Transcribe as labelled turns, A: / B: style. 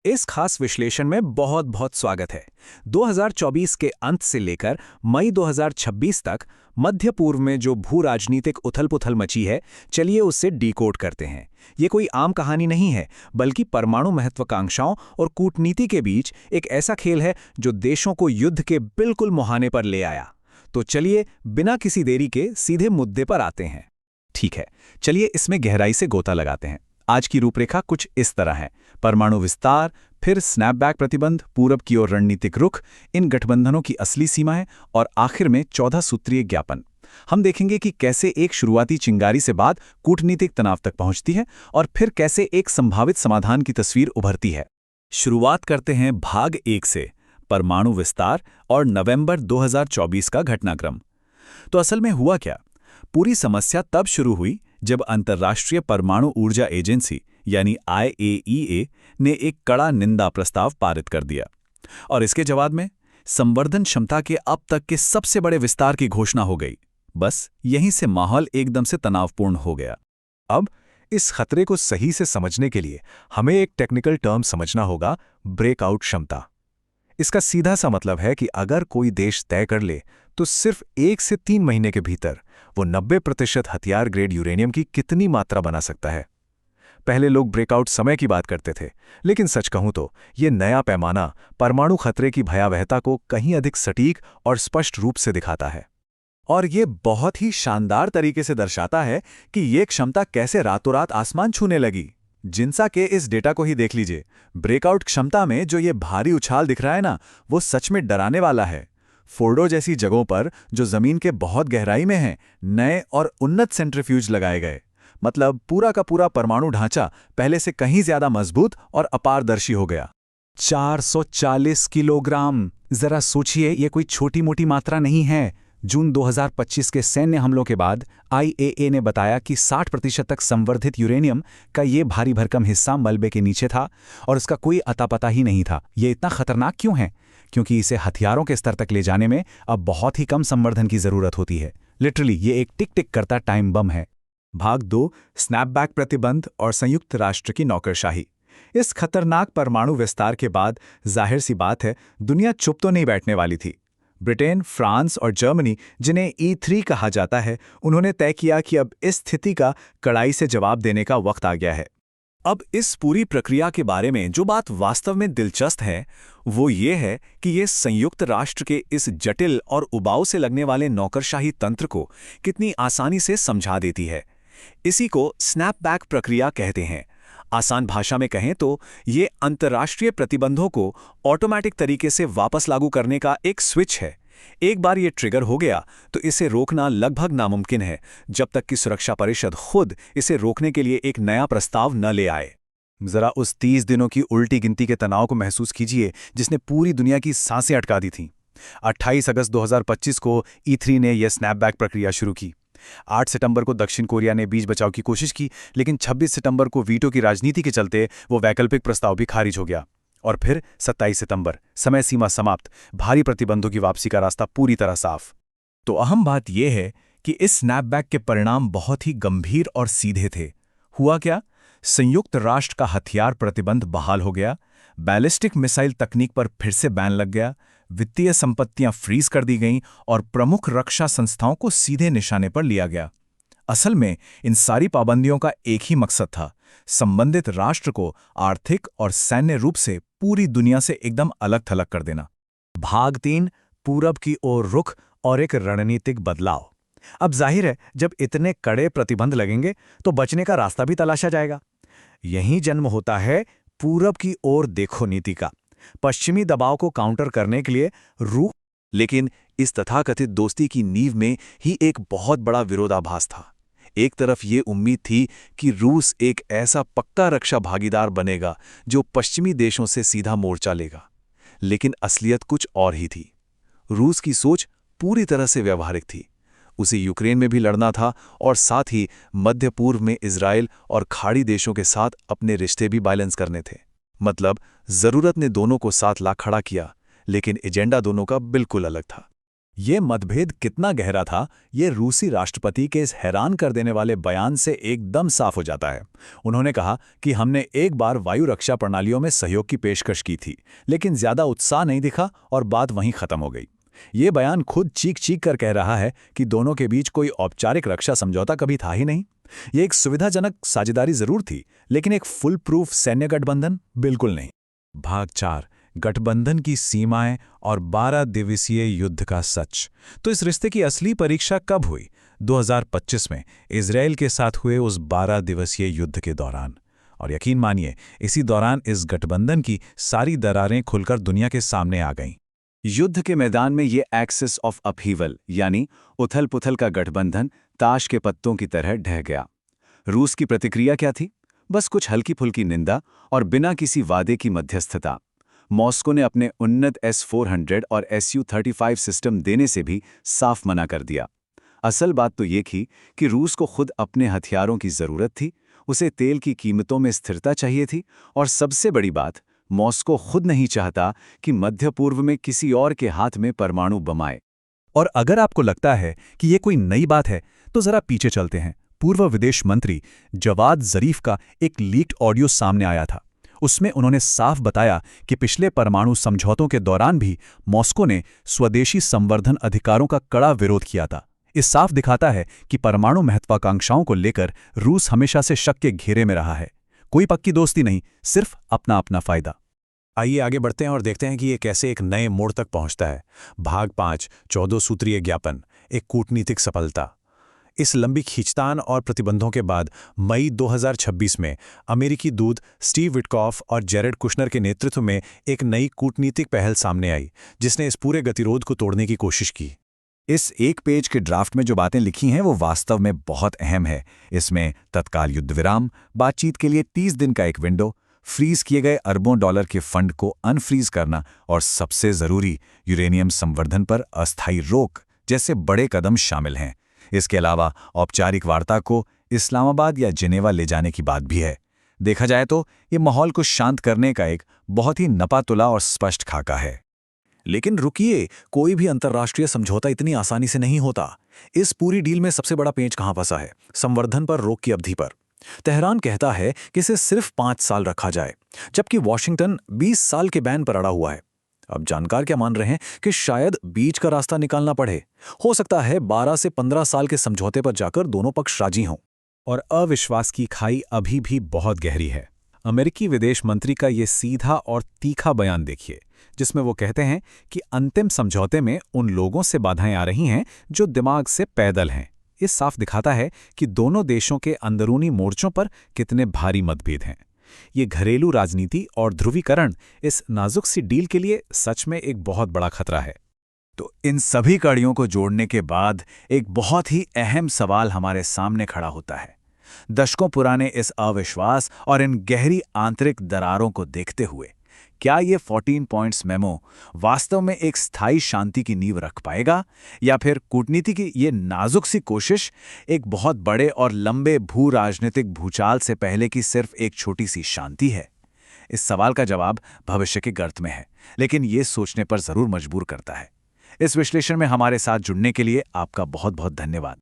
A: इस खास विश्लेषण में बहुत बहुत स्वागत है। 2024 के अंत से लेकर मई 2026 तक मध्य पूर्व में जो भू राजनीतिक उथल-पुथल मची है, चलिए उससे डीकोड करते हैं। ये कोई आम कहानी नहीं है, बल्कि परमाणु महत्वाकांक्षाओं और कूटनीति के बीच एक ऐसा खेल है जो देशों को युद्ध के बिल्कुल मुहाने पर ले आया। तो चलिए बिना किसी देरी के सीधे मुद्दे पर आते हैं। ठीक है, चलिए इसमें गहराई से गोता लगाते हैं। आज की रूपरेखा कुछ इस तरह है: परमाणु विस्तार, फिर स्नैपबैक प्रतिबंध, पूरब की ओर रणनीतिक रुख, इन गठबंधनों की असली सीमाएं और आखिर में 14 सूत्रीय ज्ञापन। हम देखेंगे कि कैसे एक शुरुआती चिंगारी से बाद कूटनीतिक तनाव तक पहुंचती है और फिर कैसे एक संभावित समाधान की तस्वीर उभरती है। शुरुआत करते हैं भाग 1 से, परमाणु विस्तार और नवंबर 2024 का घटनाक्रम। तो असल में हुआ क्या? पूरी समस्या तब शुरू हुई जब अंतर्राष्ट्रीय परमाणु ऊर्जा एजेंसी यानी IAEA ने एक कड़ा निंदा प्रस्ताव पारित कर दिया और इसके जवाब में संवर्धन क्षमता के अब तक के सबसे बड़े विस्तार की घोषणा हो गई। बस यहीं से माहौल एकदम से तनावपूर्ण हो गया।
B: अब इस खतरे को सही से समझने के लिए हमें एक टेक्निकल टर्म समझना होगा: ब्रेकआउट क्षमता। इसका सीधा सा मतलब है कि अगर कोई देश तय कर ले तो सिर्फ 1 से 3 महीने के भीतर वो 90% हथियार ग्रेड यूरेनियम की कितनी मात्रा बना सकता है। पहले लोग ब्रेकआउट समय की बात करते थे, लेकिन सच कहूं तो ये नया पैमाना परमाणु खतरे की भयावहता को कहीं अधिक सटीक और स्पष्ट रूप से दिखाता है।
C: और ये बहुत ही शानदार तरीके से दर्शाता है कि ये क्षमता कैसे रातों रात आसमान छूने लगी। जिनसा के इस डेटा को ही देख लीजिए। ब्रेकआउट क्षमता में जो ये भारी उछाल दिख रहा है ना, वो सच में डराने वाला है। फोर्डो जैसी जगहों पर जो जमीन के बहुत गहराई में हैं, नए और उन्नत सेंट्रीफ्यूज लगाए गए। मतलब पूरा का पूरा परमाणु ढांचा पहले से कहीं ज्यादा मजबूत और अपारदर्शी हो गया।
A: 440 किलोग्राम! जरा सोचिए, ये कोई छोटी मोटी मात्रा नहीं है। जून 2025 के सैन्य हमलों के बाद IAEA ने बताया कि 60% तक संवर्धित यूरेनियम का ये भारी भरकम हिस्सा मलबे के नीचे था और इसका कोई अता पता ही नहीं था। ये इतना खतरनाक क्यों है? क्योंकि इसे हथियारों के स्तर तक ले जाने में अब बहुत ही कम संवर्धन की जरूरत होती है। लिटरली ये एक टिक टिक करता टाइम बम है।
C: भाग 2, स्नैपबैक प्रतिबंध और संयुक्त राष्ट्र की नौकरशाही। इस खतरनाक परमाणु विस्तार के बाद जाहिर सी बात है, दुनिया चुप तो नहीं बैठने वाली थी। ब्रिटेन, फ्रांस और जर्मनी, जिन्हें E3 कहा जाता है, उन्होंने तय किया कि अब इस स्थिति का कड़ाई से जवाब देने का वक्त आ गया है। अब इस पूरी प्रक्रिया के बारे में जो बात वास्तव में दिलचस्प है, वो ये है कि ये संयुक्त राष्ट्र के इस जटिल और उबाऊ से लगने वाले नौकरशाही तंत्र को कितनी आसानी से समझा देती है। इसी को स्नैपबैक प्रक्रिया कहते हैं। आसान भाषा में कहें तो ये अंतर्राष्ट्रीय प्रतिबंधों को ऑटोमैटिक तरीके से वापस लागू करने का एक स्विच है। एक बार ये ट्रिगर हो गया तो इसे रोकना लगभग नामुमकिन है, जब तक कि सुरक्षा परिषद खुद इसे रोकने के लिए एक नया प्रस्ताव न ले आए।
B: जरा उस 30 दिनों की उल्टी गिनती के तनाव को महसूस कीजिए, जिसने पूरी दुनिया की सांसें अटका दी थीं। 28 अगस्त 2025 को E3 ने यह स्नैपबैक प्रक्रिया शुरू की। 8 सितंबर को दक्षिण कोरिया ने बीच बचाव की कोशिश की, लेकिन 26 सितंबर को वीटो की राजनीति के चलते वो वैकल्पिक प्रस्ताव भी खारिज हो गया। और फिर 27 सितंबर, समय सीमा समाप्त, भारी प्रतिबंधों की वापसी का रास्ता पूरी तरह साफ।
A: तो अहम बात यह है कि इस स्नैपबैक के परिणाम बहुत ही गंभीर और सीधे थे। हुआ क्या? संयुक्त राष्ट्र का हथियार प्रतिबंध बहाल हो गया, बैलिस्टिक मिसाइल तकनीक पर फिर से बैन लग गया, वित्तीय संपत्तियां फ्रीज कर दी गईं और प्रमुख रक्षा संस्थाओं को सीधे निशाने पर लिया गया। असल में इन सारी पाबंदियों का एक ही मकसद था: संबंधित राष्ट्र को आर्थिक और सैन्य रूप से पूरी दुनिया से एकदम अलग थलग कर देना।
C: भाग 3, पूरब की ओर रुख और एक रणनीतिक बदलाव। अब जाहिर है, जब इतने कड़े प्रतिबंध लगेंगे तो बचने का रास्ता भी तलाशा जाएगा। यहीं जन्म होता है पूरब की ओर देखो नीति का। पश्चिमी दबाव को काउंटर करने के लिए रूस,
B: लेकिन इस तथाकथित दोस्ती की नींव में ही एक बहुत बड़ा विरोधाभास था। एक तरफ ये उम्मीद थी कि रूस एक ऐसा पक्का रक्षा भागीदार बनेगा जो पश्चिमी देशों से सीधा मोर्चा लेगा, लेकिन असलियत कुछ और ही थी। रूस की सोच पूरी तरह से व्यावहारिक थी। उसे यूक्रेन में भी लड़ना था और साथ ही मध्य पूर्व में इजराइल और खाड़ी देशों के साथ अपने रिश्ते भी बैलेंस करने थे। मतलब जरूरत ने दोनों को साथ ला खड़ा किया, लेकिन एजेंडा दोनों का बिल्कुल अलग था।
A: ये मतभेद कितना गहरा था, ये रूसी राष्ट्रपति के इस हैरान कर देने वाले बयान से एकदम साफ हो जाता है। उन्होंने कहा कि हमने एक बार वायु रक्षा प्रणालियों में सहयोग की पेशकश की थी, लेकिन ज्यादा उत्साह नहीं दिखा और बात वहीं खत्म हो गई। ये बयान खुद चीख कर कह रहा है कि दोनों के बीच कोई औपचारिक रक्षा समझौता कभी था ही नहीं। ये एक सुविधाजनक साझेदारी जरूर थी, लेकिन एक फुल प्रूफ सैन्य गठबंधन बिल्कुल नहीं।
C: भाग 4, गठबंधन की सीमाएं और 12 दिवसीय युद्ध का सच। तो इस रिश्ते की असली परीक्षा कब हुई? 2025 में इजराइल के साथ हुए उस 12 दिवसीय युद्ध के दौरान। और यकीन मानिए, इसी दौरान इस गठबंधन की सारी दरारें खुलकर दुनिया के सामने आ गईं।
B: युद्ध के मैदान में ये एक्सिस ऑफ अपहीवल यानी उथल पुथल का गठबंधन ताश के पत्तों की तरह ढह गया। रूस की प्रतिक्रिया क्या थी? बस कुछ हल्की फुल्की निंदा और बिना किसी वादे की मध्यस्थता। मॉस्को ने अपने उन्नत S-400 और Su-35 सिस्टम देने से भी साफ मना कर दिया। असल बात तो ये थी कि रूस को खुद अपने हथियारों की जरूरत थी, उसे तेल की कीमतों में स्थिरता चाहिए थी, और सबसे बड़ी बात, मॉस्को खुद नहीं चाहता कि मध्य पूर्व में किसी और के हाथ में परमाणु बम आए।
C: और अगर आपको लगता है कि ये कोई नई बात है, तो जरा पीछे चलते हैं। पूर्व विदेश मंत्री जवाद जरीफ का एक लीक्ड ऑडियो सामने आया था। उसमें उन्होंने साफ बताया कि पिछले परमाणु समझौतों के दौरान भी मॉस्को ने स्वदेशी संवर्धन अधिकारों का कड़ा विरोध किया था। इस साफ दिखाता है कि परमाणु महत्वाकांक्षाओं को लेकर रूस हमेशा से शक के घेरे में रहा है। कोई पक्की दोस्ती नहीं, सिर्फ अपना अपना फायदा।
A: आइए आगे बढ़ते हैं और देखते हैं कि ये कैसे एक नए मोड़ तक पहुंचता है। भाग 5, 14 सूत्रीय ज्ञापन, एक कूटनीतिक सफलता। इस लंबी खींचतान और प्रतिबंधों के बाद मई 2026 में अमेरिकी दूत स्टीव विटकॉफ और जेरेड कुशनर के नेतृत्व में एक नई कूटनीतिक पहल सामने आई, जिसने इस पूरे गतिरोध को तोड़ने की कोशिश की।
C: इस एक पेज के ड्राफ्ट में जो बातें लिखी हैं वो वास्तव में बहुत अहम है। इसमें तत्काल युद्ध विराम, बातचीत के लिए 30 दिन का एक विंडो, फ्रीज किए गए अरबों डॉलर के फंड को अनफ्रीज करना और सबसे जरूरी यूरेनियम संवर्धन पर अस्थायी रोक जैसे बड़े कदम शामिल हैं। इसके अलावा औपचारिक वार्ता को इस्लामाबाद या जिनेवा ले जाने की बात भी है। देखा जाए तो ये माहौल को शांत करने का एक बहुत ही नपातुला और स्पष्ट खाका है।
A: लेकिन रुकिए, कोई भी अंतर्राष्ट्रीय समझौता इतनी आसानी से नहीं होता। इस पूरी डील में सबसे बड़ा पेंच कहां फंसा है? संवर्धन पर रोक की अवधि पर। तेहरान कहता है कि इसे सिर्फ 5 साल रखा जाए, जबकि वॉशिंगटन 20 साल के बैन पर अड़ा हुआ है। अब जानकार क्या मान रहे हैं कि शायद बीच का रास्ता निकालना पड़े। हो सकता है 12 से 15 साल के समझौते पर जाकर दोनों पक्ष राजी हों।
C: और अविश्वास की खाई अभी भी बहुत गहरी है। अमेरिकी विदेश मंत्री का ये सीधा और तीखा बयान देखिए, जिसमें वो कहते हैं कि अंतिम समझौते में उन लोगों से बाधाएं आ रही हैं जो दिमाग से पैदल हैं। ये साफ दिखाता है कि दोनों देशों के अंदरूनी मोर्चों पर कितने भारी मतभेद हैं। ये घरेलू राजनीति और ध्रुवीकरण इस नाजुक सी डील के लिए सच में एक बहुत बड़ा खतरा है।
B: तो इन सभी कड़ियों को जोड़ने के बाद एक बहुत ही अहम सवाल हमारे सामने खड़ा होता है। दशकों पुराने इस अविश्वास और इन गहरी आंतरिक दरारों को देखते हुए, क्या ये 14 पॉइंट्स मेमो वास्तव में एक स्थायी शांति की नींव रख पाएगा, या फिर कूटनीति की ये नाजुक सी कोशिश एक बहुत बड़े और लंबे भू राजनीतिक भूचाल से पहले की सिर्फ एक छोटी सी शांति है? इस सवाल का जवाब भविष्य के गर्त में है, लेकिन ये सोचने पर जरूर मजबूर करता है। इस विश्लेषण में हमारे साथ जुड़ने के लिए आपका बहुत बहुत धन्यवाद।